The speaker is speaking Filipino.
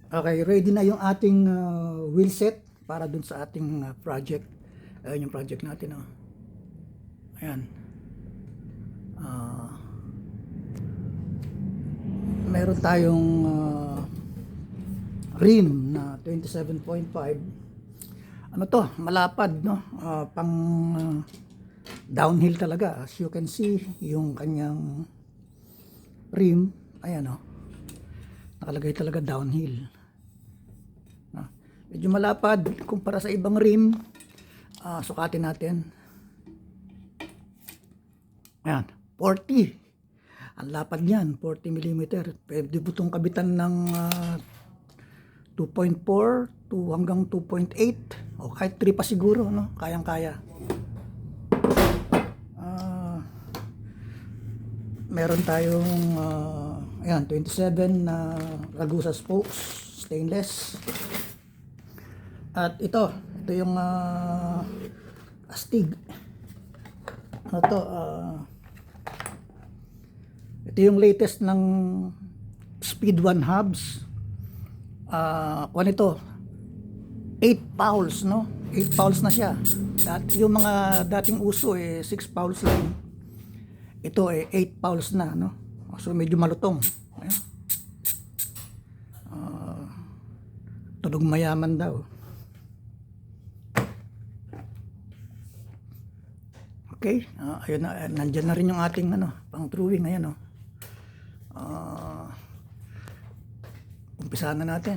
Okay, ready na yung ating wheel set para dun sa ating project. Ayun yung project natin. Oh. Ayan. Meron tayong rim na 27.5. Ano to? Malapad, no? Pang downhill talaga. As you can see, yung kanyang rim, ayan oh. Nakalagay talaga downhill. Medyo malapad kumpara sa ibang rim. Sukatin natin. Ayan, 40. Ang lapad niyan, 40 mm. Pwede po itong kabitan ng 2.4 to hanggang 2.8 o kahit 3 pa siguro, no? Kayang-kaya. Meron tayong ayan, 27 na Ragusa spokes, stainless. At ito yung astig. Ano to? Ito yung latest ng Speed 1 hubs. Kung ito, 8 fouls, no? 8 fouls na siya. Yung mga dating uso 6 fouls lang. Ito 8 fouls na, no? So medyo malutong. Ayan. Tunog mayaman daw. Okay, ayun na, nandyan na rin yung ating pang drawing. Ayan, umpisahan na natin.